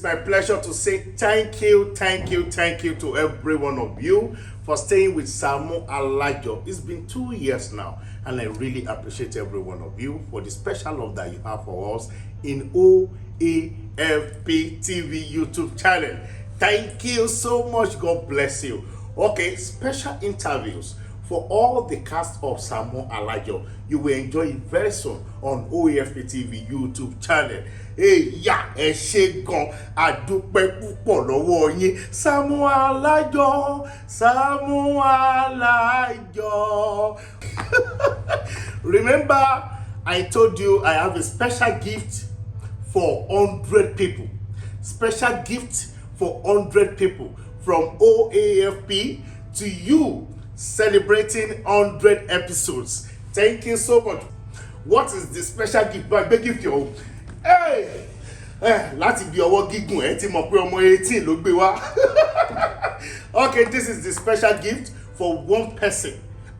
It's my pleasure to say thank you to every one of you for staying with Saamu Alajo. It's been 2 years now, and I really appreciate every one of you for the special love that you have for us in OAFP TV YouTube channel. Thank you so much. God bless you. Okay, special interviews for all the cast of Saamu Alajo. You will enjoy it very soon on OAFP TV YouTube channel. Hey, yeah, ẹ ṣé gan, adúpẹ́ púpọ̀ lọ́wọ́ yín. Saamu Alajo, Saamu Alajo. Remember, I told you I have a special gift for 100 people. Special gift for 100 people from OAFP to you, celebrating 100 episodes. Thank you so much. What is the special gift? Big gift, yo. Hey, láti bí ọwọ́ gígùn ẹ ti mọ̀ pé ọmọ 18 ló gbé wá. Okay, this is the special gift for one person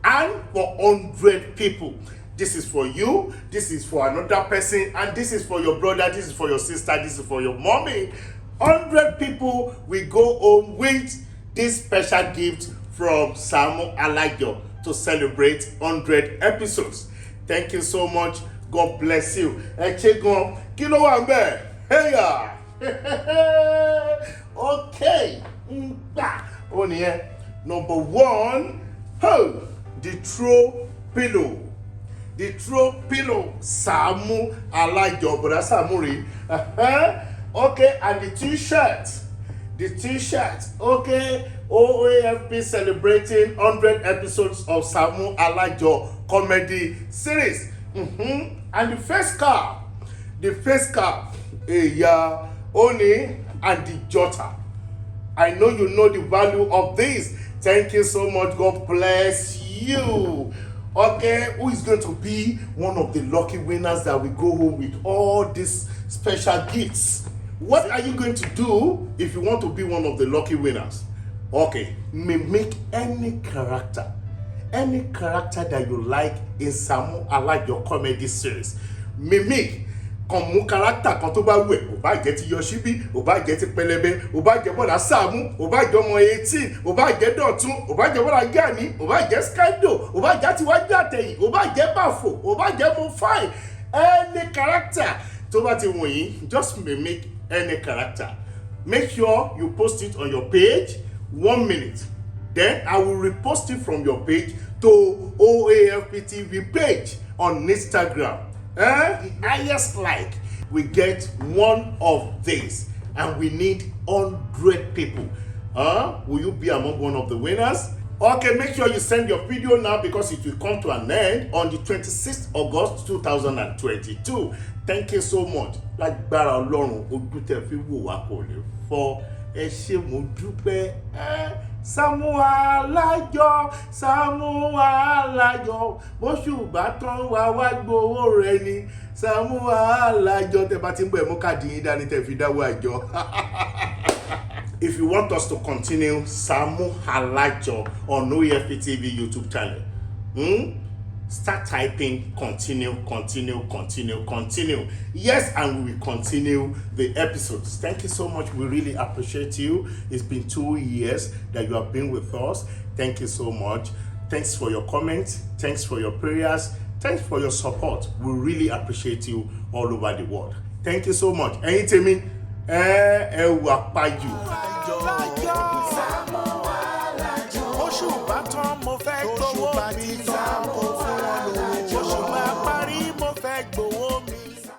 and for 100 people. This is for you, this is for another person, and this is for your brother, this is for your sister, this is for your mommy. 100 people will go home with this special gift from Saamu Alajo to celebrate 100 episodes. Thank you so much. God bless you. Ẹ ṣé gan. Kí ló wà ńbẹ̀? Hey ya. Okay. Ó nìyẹn. Number 1, the throw pillow. The throw pillow. Saamu Alajo, but that's Saamu re. Okay, and the t-shirt. The t-shirt. Okay. OAFP celebrating 100 episodes of Saamu Alajo comedy series. And the face cap. Yeah, Oni and the Jota. I know you know the value of this. Thank you so much. God bless you. Okay, who is going to be one of the lucky winners that will go home with all these special gifts? What are you going to do if you want to be one of the lucky winners? Okay, mimic any character that you like in Saamu Alajo comedy series. Mimic. Kàn mú character kan tó bá wù ẹ́, ó bá jẹ́ ti Yoshibi, ó bá jẹ́ ti Pẹlẹbẹ, ó bá jẹ́ bọ́dà Saamu, ó bá jẹ́ ọmọ 18, ó bá jẹ́ Dọ̀tun, ó bá jẹ́ bọ́dà Gani, ó bá jẹ́ Skydo, ó bá jẹ́ Tiwájú Àtẹ̀yìn, ó bá jẹ́ Bafo, ó bá jẹ́ Mofai. Any character tó bá ti wù yín, just mimic any character. Make sure you post it on your page 1 minute. Then I will repost it from your page to OAFP TV page on Instagram. The highest like, we get one of these, and we need 100 people. Will you be among one of the winners? Okay, make sure you send your video now because it will come to an end on the 26th August 2022. Thank you so much. Lágbára Ọlọ́run, ojú tẹ́ fi wò wá kò lè fọ́. Ẹ ṣé mo dúpẹ́. Saamu Alajo, Saamu Alajo, bóṣù bá tán wá gbowó rẹ ni. Saamu Alajo, tẹ́ bá ti ń bọ̀ ẹ mú káàdì yín dání tẹ́ fi dáwọ́ àjọ. If you want us to continue Saamu Alajo on OAFP TV YouTube channel, start typing continue. Yes, and we will continue the episodes. Thank you so much. We really appreciate you. It's been 2 years that you have been with us. Thank you so much. Thanks for your comments. Thanks for your prayers. Thanks for your support. We really appreciate you all over the world. Thank you so much. Ẹ̀yin tèmi, ẹ wà pájù. Saamu Alajo, oṣù bá tán mo fẹ́ gbowó mi.